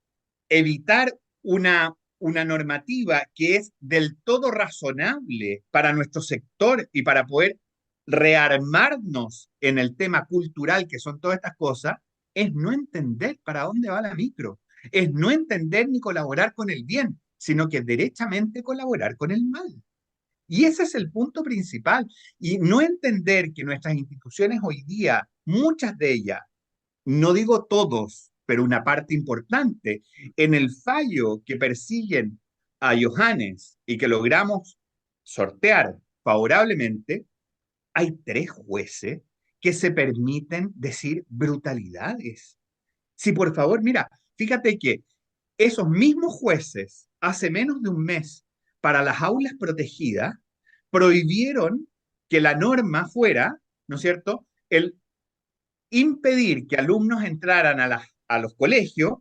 Speaker 9: evitar una normativa que es del todo razonable para nuestro sector y para poder rearmarnos en el tema cultural, que son todas estas cosas, es no entender para dónde va la micro, es no entender ni colaborar con el bien, sino que derechamente colaborar con el mal. Y ese es el punto principal. Y no entender que nuestras instituciones hoy día, muchas de ellas, no digo todos, pero una parte importante, en el fallo que persiguen a Johannes y que logramos sortear favorablemente, hay 3 jueces que se permiten decir brutalidades. Si por favor, mira, fíjate que esos mismos jueces, hace menos de un mes, para las aulas protegidas, prohibieron que la norma fuera, ¿no es cierto?, el impedir que alumnos entraran a los colegios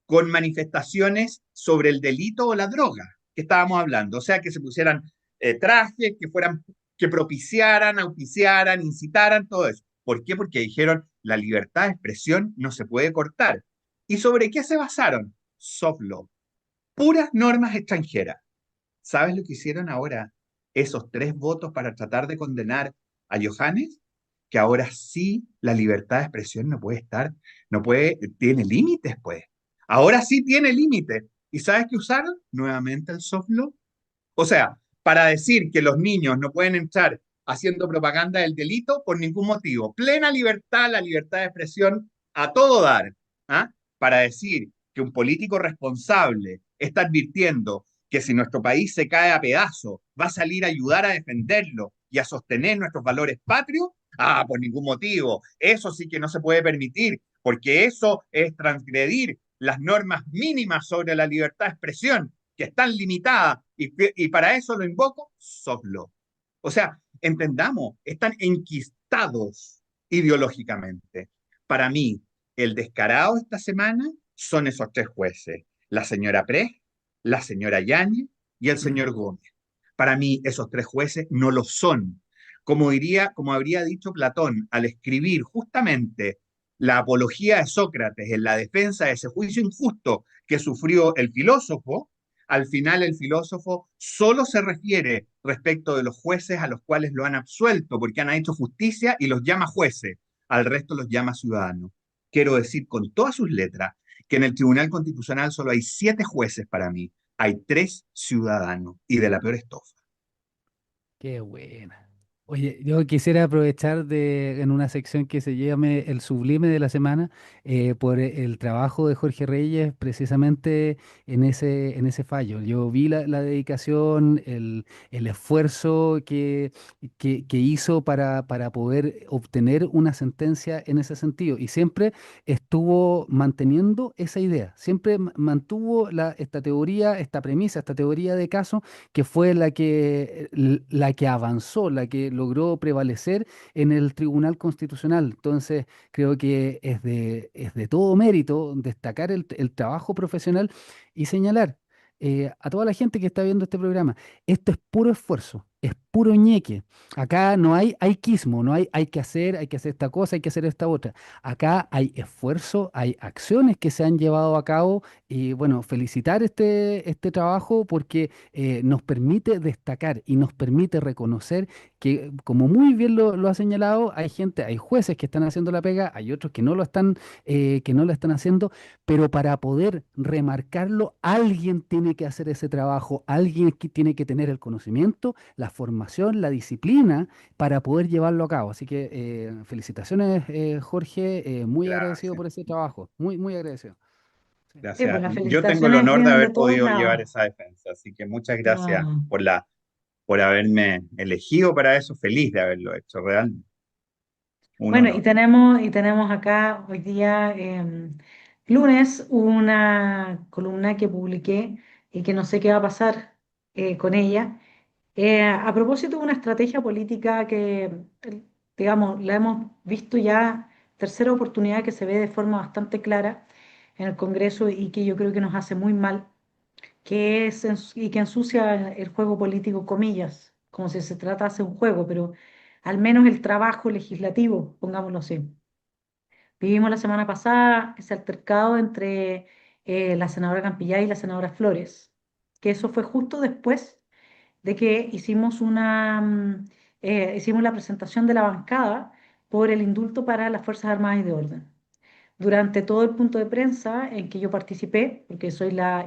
Speaker 9: con manifestaciones sobre el delito o la droga que estábamos hablando. O sea, que se pusieran trajes, que propiciaran, auspiciaran, incitaran, todo eso. ¿Por qué? Porque dijeron, la libertad de expresión no se puede cortar. ¿Y sobre qué se basaron? Soft law. Puras normas extranjeras. ¿Sabes lo que hicieron ahora esos 3 votos para tratar de condenar a Johannes? Que ahora sí la libertad de expresión no puede estar, no puede, tiene límites, pues. Ahora sí tiene límites. ¿Y sabes qué usaron? Nuevamente el soft law. O sea, para decir que los niños no pueden entrar haciendo propaganda del delito por ningún motivo. Plena libertad, la libertad de expresión a todo dar. ¿Ah? Para decir que un político responsable está advirtiendo que si nuestro país se cae a pedazos, va a salir a ayudar a defenderlo y a sostener nuestros valores patrios. Ah, por ningún motivo. Eso sí que no se puede permitir, porque eso es transgredir las normas mínimas sobre la libertad de expresión, que están limitadas, y para eso lo invoco, soft law. O sea, entendamos, están enquistados ideológicamente. Para mí, el descarado esta semana son esos 3 jueces, la señora Pres, la señora Yáñez y el señor Gómez. Para mí, esos 3 jueces no lo son. Como habría dicho Platón al escribir justamente la apología de Sócrates en la defensa de ese juicio injusto que sufrió el filósofo, al final el filósofo solo se refiere respecto de los jueces a los cuales lo han absuelto porque han hecho justicia y los llama jueces, al resto los llama ciudadanos. Quiero decir con todas sus letras que en el Tribunal Constitucional solo hay 7 jueces para mí, hay 3 ciudadanos y de la peor estofa.
Speaker 8: Qué buena. Oye, yo quisiera aprovechar en una sección que se llame El Sublime de la Semana, por el trabajo de Jorge Reyes precisamente en ese fallo. Yo vi la dedicación, el esfuerzo que hizo para poder obtener una sentencia en ese sentido. Y siempre estuvo manteniendo esa idea, siempre mantuvo esta teoría, esta premisa, esta teoría de caso que fue la que avanzó, la que logró prevalecer en el Tribunal Constitucional. Entonces, creo que es de todo mérito destacar el trabajo profesional y señalar a toda la gente que está viendo este programa, esto es puro esfuerzo, es puro ñeque. Acá no hay quismo, no hay que hacer esta cosa, hay que hacer esta otra. Acá hay esfuerzo, hay acciones que se han llevado a cabo y bueno, felicitar este trabajo porque nos permite destacar y nos permite reconocer que, como muy bien lo ha señalado, hay jueces que están haciendo la pega, hay otros que no lo están haciendo, pero para poder remarcarlo, alguien tiene que hacer ese trabajo, alguien que tiene que tener el conocimiento, la formación, la disciplina para poder llevarlo a cabo. Así que felicitaciones, Jorge, muy agradecido
Speaker 9: Gracias,
Speaker 8: por ese trabajo, muy, muy agradecido. Sí.
Speaker 7: Sí, pues
Speaker 9: gracias.
Speaker 7: las
Speaker 9: Yo tengo el
Speaker 7: felicitaciones
Speaker 9: honor de
Speaker 7: vienen de
Speaker 9: haber
Speaker 7: todos
Speaker 9: podido
Speaker 7: lados.
Speaker 9: llevar esa defensa, así que muchas gracias
Speaker 7: Ah.
Speaker 9: por haberme elegido para eso, feliz de haberlo hecho, realmente. Un
Speaker 7: Bueno,
Speaker 9: honor.
Speaker 7: y tenemos acá hoy día, lunes, una columna que publiqué y que no sé qué va a pasar con ella. A propósito de una estrategia política que, digamos, la hemos visto ya, tercera oportunidad que se ve de forma bastante clara en el Congreso y que yo creo que nos hace muy mal, y que ensucia el juego político, comillas, como si se tratase de un juego, pero al menos el trabajo legislativo, pongámoslo así. Vivimos la semana pasada ese altercado entre la senadora Campillay y la senadora Flores, que eso fue justo después de que hicimos la presentación de la bancada por el indulto para las Fuerzas Armadas y de Orden. Durante todo el punto de prensa en que yo participé, porque soy la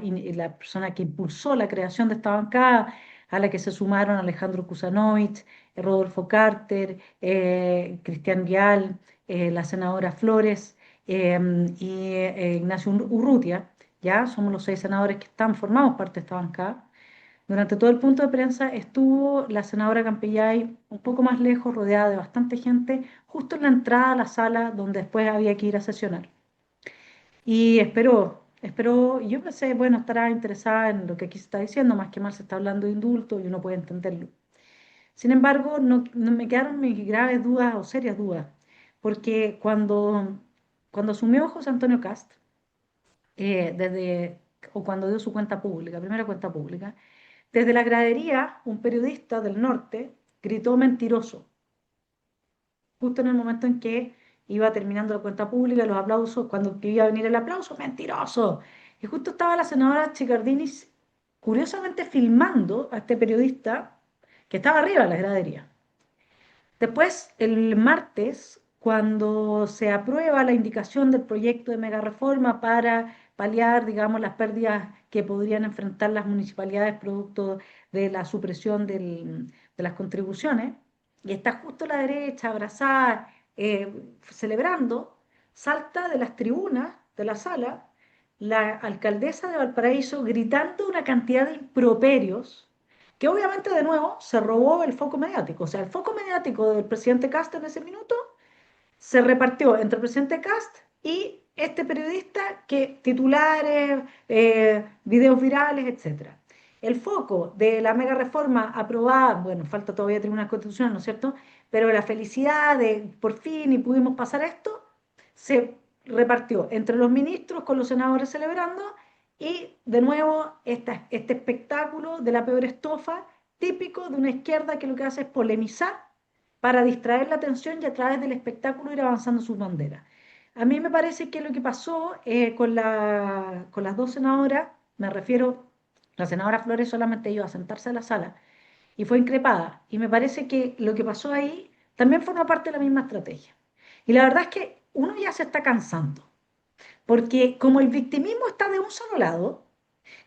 Speaker 7: persona que impulsó la creación de esta bancada, a la que se sumaron Alejandro Kusanovich, Rodolfo Carter, Cristian Vial, la senadora Flores y Ignacio Urrutia, ya somos los 6 senadores que formamos parte de esta bancada. Durante todo el punto de prensa estuvo la senadora Campillay un poco más lejos, rodeada de bastante gente, justo en la entrada a la sala donde después había que ir a sesionar. Y yo pensé, bueno, estará interesada en lo que aquí se está diciendo, más que mal se está hablando de indulto y uno puede entenderlo. Sin embargo, no me quedaron mis graves dudas o serias dudas, porque cuando asumió José Antonio Kast, o cuando dio su cuenta pública, primera cuenta pública, desde la gradería, un periodista del norte gritó mentiroso, justo en el momento en que iba terminando la cuenta pública, los aplausos, cuando iba a venir el aplauso, mentiroso. Y justo estaba la senadora Chicardini curiosamente filmando a este periodista que estaba arriba de la gradería. Después, el martes, cuando se aprueba la indicación del proyecto de megareforma para paliar, digamos, las pérdidas que podrían enfrentar las municipalidades producto de la supresión de las contribuciones, y está justo la derecha abrazada, celebrando, salta de las tribunas de la sala la alcaldesa de Valparaíso gritando una cantidad de improperios que obviamente de nuevo se robó el foco mediático. O sea, el foco mediático del presidente Kast en ese minuto se repartió entre el presidente Kast y este periodista que titulares, videos virales, etc. El foco de la mega reforma aprobada, bueno, falta todavía tribunal constitucional, ¿no es cierto? Pero la felicidad de por fin y pudimos pasar esto, se repartió entre los ministros con los senadores celebrando y de nuevo este espectáculo de la peor estofa, típico de una izquierda que lo que hace es polemizar para distraer la atención y a través del espectáculo ir avanzando sus banderas. A mí me parece que lo que pasó con las dos senadoras, me refiero, la senadora Flores solamente iba a sentarse a la sala y fue increpada. Y me parece que lo que pasó ahí también forma parte de la misma estrategia. Y la verdad es que uno ya se está cansando, porque como el victimismo está de un solo lado,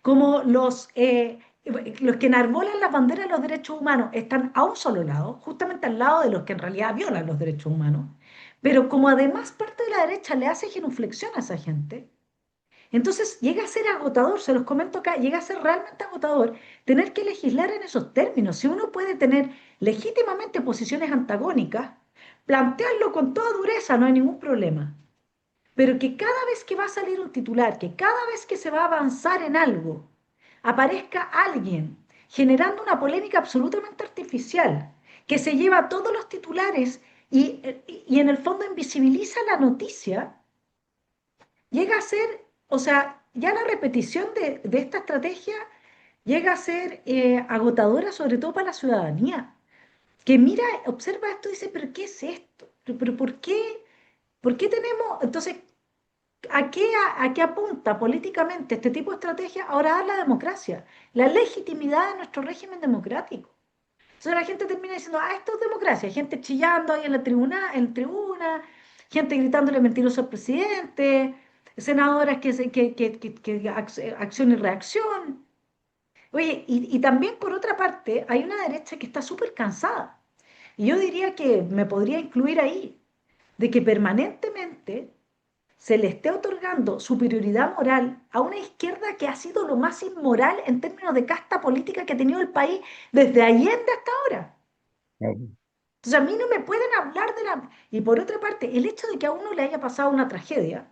Speaker 7: como los que enarbolan las banderas de los derechos humanos están a un solo lado, justamente al lado de los que en realidad violan los derechos humanos, pero como además parte de la derecha le hace genuflexión a esa gente, entonces llega a ser agotador, se los comento acá, llega a ser realmente agotador tener que legislar en esos términos. Si uno puede tener legítimamente posiciones antagónicas, plantearlo con toda dureza, no hay ningún problema. Pero que cada vez que va a salir un titular, que cada vez que se va a avanzar en algo, aparezca alguien generando una polémica absolutamente artificial, que se lleva todos los titulares y en el fondo invisibiliza la noticia, llega a ser, o sea, ya la repetición de esta estrategia llega a ser agotadora, sobre todo para la ciudadanía, que mira, observa esto y dice, pero ¿qué es esto? ¿Pero por qué? ¿Por qué tenemos, entonces, a qué apunta políticamente este tipo de estrategia? Ahora dar la democracia, la legitimidad de nuestro régimen democrático. Entonces la gente termina diciendo, esto es democracia, gente chillando ahí en tribuna, gente gritándole mentiroso al presidente, senadoras que acción y reacción. Oye, y también por otra parte hay una derecha que está súper cansada. Y yo diría que me podría incluir ahí, de que permanentemente se le esté otorgando superioridad moral a una izquierda que ha sido lo más inmoral en términos de casta política que ha tenido el país desde Allende hasta ahora. Entonces a mí no me pueden hablar de la... Y por otra parte, el hecho de que a uno le haya pasado una tragedia,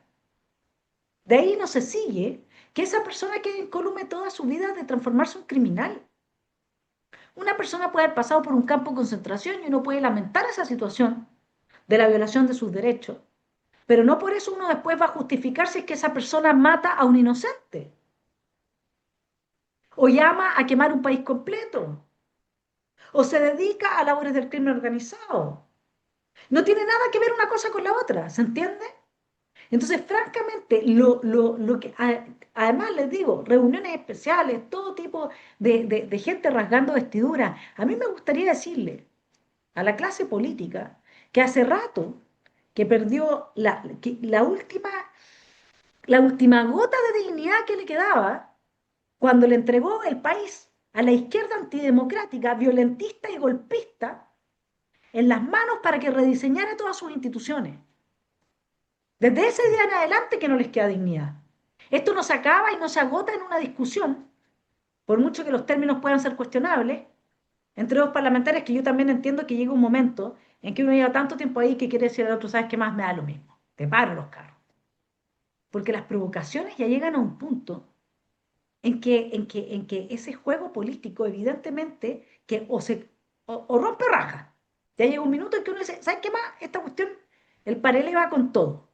Speaker 7: de ahí no se sigue que esa persona quede incólume toda su vida de transformarse en un criminal. Una persona puede haber pasado por un campo de concentración y uno puede lamentar esa situación de la violación de sus derechos, pero no por eso uno después va a justificar si es que esa persona mata a un inocente o llama a quemar un país completo o se dedica a labores del crimen organizado. No tiene nada que ver una cosa con la otra, ¿se entiende? Entonces, francamente, además les digo, reuniones especiales, todo tipo de gente rasgando vestiduras. A mí me gustaría decirle a la clase política que hace rato que perdió la última gota de dignidad que le quedaba cuando le entregó el país a la izquierda antidemocrática, violentista y golpista en las manos para que rediseñara todas sus instituciones. Desde ese día en adelante que no les queda dignidad. Esto no se acaba y no se agota en una discusión, por mucho que los términos puedan ser cuestionables, entre dos parlamentarios que yo también entiendo que llega un momento en que uno lleva tanto tiempo ahí que quiere decir al otro, ¿sabes qué más? Me da lo mismo. Te paro los carros. Porque las provocaciones ya llegan a un punto en que ese juego político, evidentemente, que o rompe raja. Ya llega un minuto en que uno dice, ¿sabes qué más? Esta cuestión, el parele va con todo.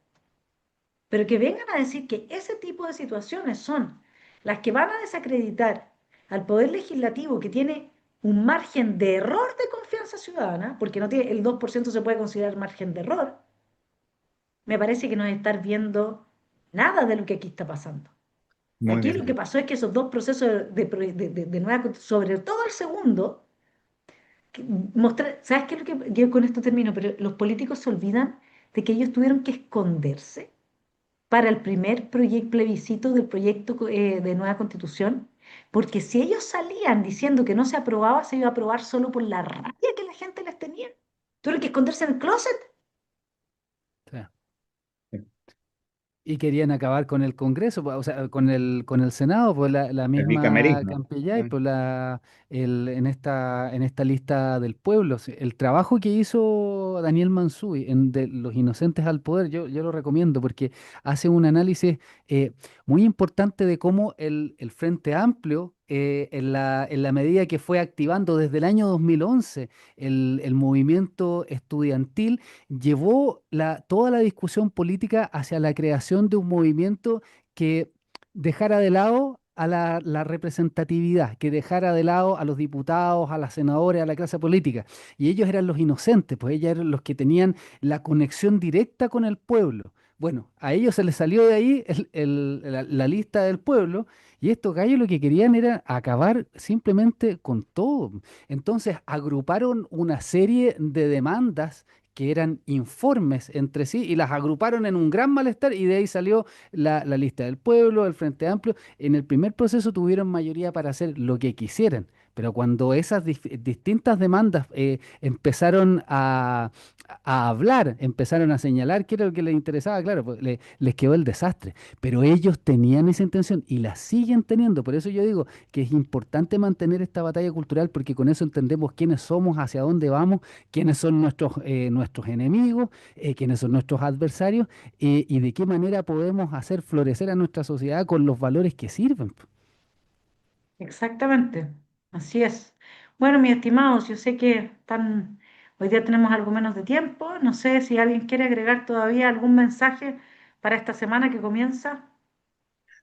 Speaker 7: Pero que vengan a decir que ese tipo de situaciones son las que van a desacreditar al Poder Legislativo, que tiene un margen de error de confianza ciudadana, porque no tiene, el 2% se puede considerar margen de error, me parece que no es estar viendo nada de lo que aquí está pasando.
Speaker 9: Muy
Speaker 7: Aquí lo que
Speaker 9: bien.
Speaker 7: pasó es que esos dos procesos de nueva, sobre todo el segundo, ¿sabes qué es lo que yo con esto termino? Pero los políticos se olvidan de que ellos tuvieron que esconderse para el primer plebiscito del proyecto de nueva constitución, porque si ellos salían diciendo que no se aprobaba, se iba a aprobar solo por la rabia que la gente les tenía. Tuvieron que esconderse en el closet.
Speaker 8: Sí. Y querían acabar con el Congreso, o sea, con el Senado, pues la
Speaker 9: El
Speaker 8: misma
Speaker 9: bicamerismo.
Speaker 8: Campillay, pues en esta lista del pueblo. Sí, el trabajo que hizo Daniel Mansuy de Los Inocentes al Poder, yo lo recomiendo porque hace un análisis muy importante de cómo el Frente Amplio, en la medida que fue activando desde el año 2011 el movimiento estudiantil, llevó toda la discusión política hacia la creación de un movimiento que dejara de lado a la representatividad, que dejara de lado a los diputados, a las senadores, a la clase política. Y ellos eran los inocentes, pues ellos eran los que tenían la conexión directa con el pueblo. Bueno, a ellos se les salió de ahí la lista del pueblo, y estos gallos lo que querían era acabar simplemente con todo. Entonces agruparon una serie de demandas que eran informes entre sí y las agruparon en un gran malestar, y de ahí salió la lista del pueblo, el Frente Amplio. En el primer proceso tuvieron mayoría para hacer lo que quisieran, pero cuando esas distintas demandas empezaron a hablar, empezaron a señalar qué era lo que les interesaba, claro, pues les quedó el desastre. Pero ellos tenían esa intención y la siguen teniendo. Por eso yo digo que es importante mantener esta batalla cultural, porque con eso entendemos quiénes somos, hacia dónde vamos, quiénes son nuestros enemigos, quiénes son nuestros adversarios, y de qué manera podemos hacer florecer a nuestra sociedad con los valores que sirven.
Speaker 7: Exactamente, así es. Bueno, mis estimados, yo sé que hoy día tenemos algo menos de tiempo. No sé si alguien quiere agregar todavía algún mensaje para esta semana que comienza.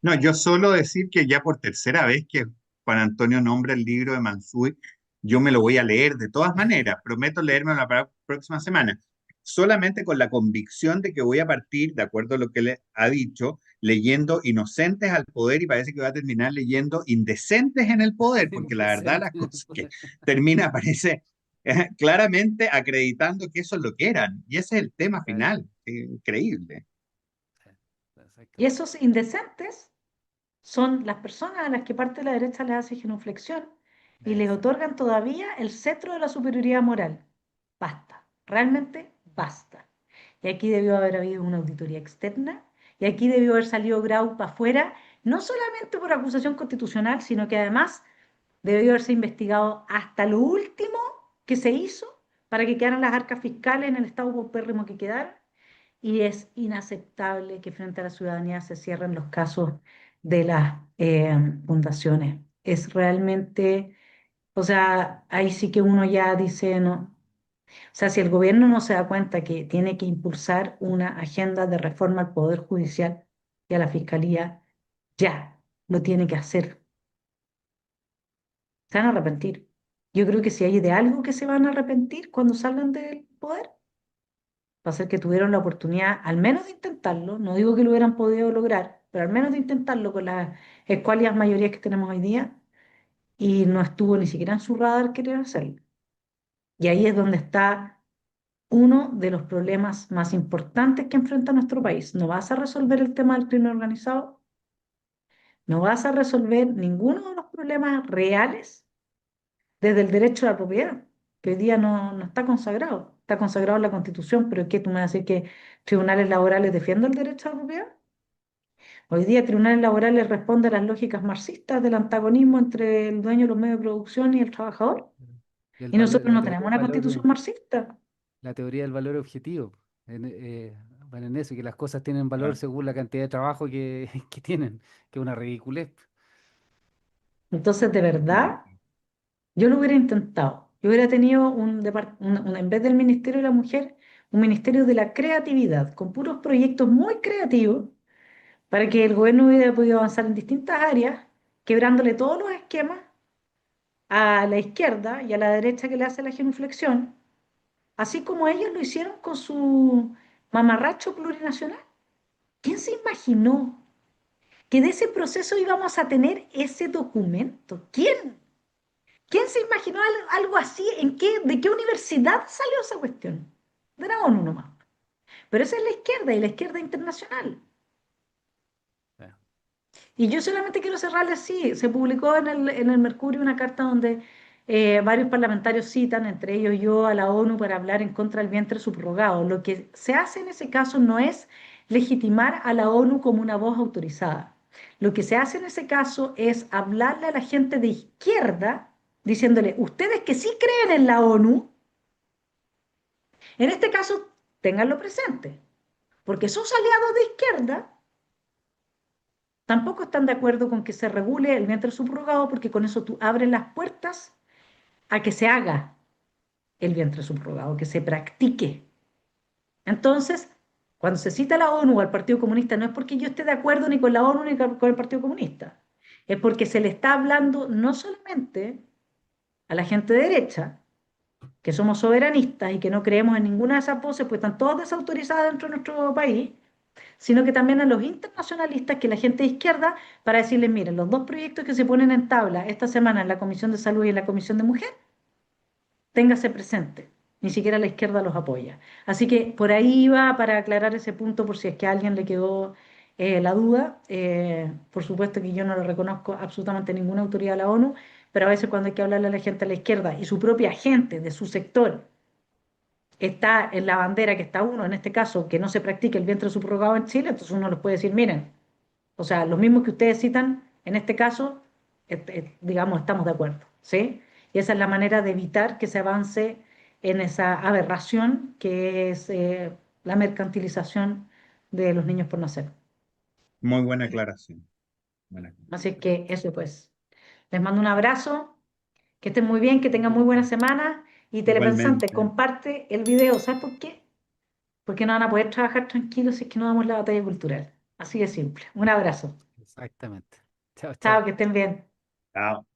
Speaker 9: No, yo solo decir que ya por tercera vez que Juan Antonio nombra el libro de Mansuy, yo me lo voy a leer de todas maneras, prometo leérmelo la próxima semana, solamente con la convicción de que voy a partir, de acuerdo a lo que le ha dicho, leyendo Inocentes al Poder, y parece que va a terminar leyendo Indecentes en el Poder, porque la verdad las
Speaker 8: Indecente.
Speaker 9: cosas que termina parece claramente acreditando que eso es lo que eran, y ese es el tema
Speaker 8: Claro,
Speaker 9: final, increíble.
Speaker 7: Y
Speaker 8: exactamente.
Speaker 7: esos indecentes son las personas a las que parte de la derecha les hace genuflexión y les
Speaker 8: Exacto.
Speaker 7: otorgan todavía el cetro de la superioridad moral. Basta, realmente basta. Y aquí debió haber habido una auditoría externa, y aquí debió haber salido Grau para afuera, no solamente por acusación constitucional, sino que además debió haberse investigado hasta lo último que se hizo para que quedaran las arcas fiscales en el estado paupérrimo que quedaron, y es inaceptable que frente a la ciudadanía se cierren los casos de las fundaciones. Es realmente, o sea, ahí sí que uno ya dice, no. O sea, si el gobierno no se da cuenta que tiene que impulsar una agenda de reforma al Poder Judicial y a la Fiscalía, ya lo tiene que hacer. Se van a arrepentir. Yo creo que si hay de algo que se van a arrepentir cuando salgan del poder, va a ser que tuvieron la oportunidad al menos de intentarlo, no digo que lo hubieran podido lograr, pero al menos de intentarlo con las escuálidas mayorías que tenemos hoy día, y no estuvo ni siquiera en su radar querer hacerlo. Y ahí es donde está uno de los problemas más importantes que enfrenta nuestro país. No vas a resolver el tema del crimen organizado, no vas a resolver ninguno de los problemas reales desde el derecho a la propiedad, que hoy día no está consagrado. Está consagrado en la Constitución, pero ¿qué tú me vas a decir que tribunales laborales defienden el derecho a la propiedad? Hoy día tribunales laborales responden a las lógicas marxistas del antagonismo entre el dueño de los medios de producción y el trabajador.
Speaker 8: Y el
Speaker 7: Y
Speaker 8: valor,
Speaker 7: nosotros no tenemos una constitución marxista.
Speaker 8: la teoría del valor objetivo. Van en eso, que las cosas tienen valor según la cantidad de trabajo que, que tienen, que es una ridiculez.
Speaker 7: Entonces, de verdad, yo lo hubiera intentado. Yo hubiera tenido en vez del Ministerio de la Mujer, un Ministerio de la Creatividad, con puros proyectos muy creativos, para que el gobierno hubiera podido avanzar en distintas áreas, quebrándole todos los esquemas a la izquierda y a la derecha que le hace la genuflexión, así como ellos lo hicieron con su mamarracho plurinacional. ¿Quién se imaginó que de ese proceso íbamos a tener ese documento? ¿Quién? ¿Quién se imaginó algo así? ¿De qué universidad salió esa cuestión? De la ONU nomás. Pero esa es la izquierda y la izquierda internacional.
Speaker 8: Bueno,
Speaker 7: Y yo solamente quiero cerrarle así. Se publicó en el Mercurio una carta donde varios parlamentarios citan, entre ellos yo, a la ONU para hablar en contra del vientre subrogado. Lo que se hace en ese caso no es legitimar a la ONU como una voz autorizada. Lo que se hace en ese caso es hablarle a la gente de izquierda, diciéndole, ustedes que sí creen en la ONU, en este caso, ténganlo presente, porque sus aliados de izquierda tampoco están de acuerdo con que se regule el vientre subrogado, porque con eso tú abres las puertas a que se haga el vientre subrogado, que se practique. Entonces, cuando se cita a la ONU o al Partido Comunista, no es porque yo esté de acuerdo ni con la ONU ni con el Partido Comunista, es porque se le está hablando no solamente a la gente de derecha, que somos soberanistas y que no creemos en ninguna de esas voces, pues están todas desautorizadas dentro de nuestro país, sino que también a los internacionalistas, que la gente de izquierda, para decirles, miren, los dos proyectos que se ponen en tabla esta semana en la Comisión de Salud y en la Comisión de Mujer, téngase presente. Ni siquiera la izquierda los apoya. Así que por ahí iba para aclarar ese punto, por si es que a alguien le quedó la duda. Por supuesto que yo no le reconozco absolutamente ninguna autoridad a la ONU, pero a veces cuando hay que hablarle a la gente a la izquierda y su propia gente de su sector está en la bandera que está uno, en este caso, que no se practique el vientre subrogado en Chile, entonces uno les puede decir, miren, o sea, los mismos que ustedes citan, en este caso, digamos, estamos de acuerdo, ¿sí? Y esa es la manera de evitar que se avance en esa aberración que es la mercantilización de los niños por nacer.
Speaker 9: Muy buena aclaración. Buena.
Speaker 7: Así es que eso pues. Les mando un abrazo, que estén muy bien, que tengan muy buena semana y telepensante,
Speaker 9: Igualmente.
Speaker 7: comparte el video, ¿sabes por qué? Porque no van a poder trabajar tranquilos si es que no damos la batalla cultural. Así de simple. Un abrazo.
Speaker 8: exactamente. Chao,
Speaker 7: Chao,
Speaker 8: chao.
Speaker 7: que estén bien.
Speaker 9: Chao.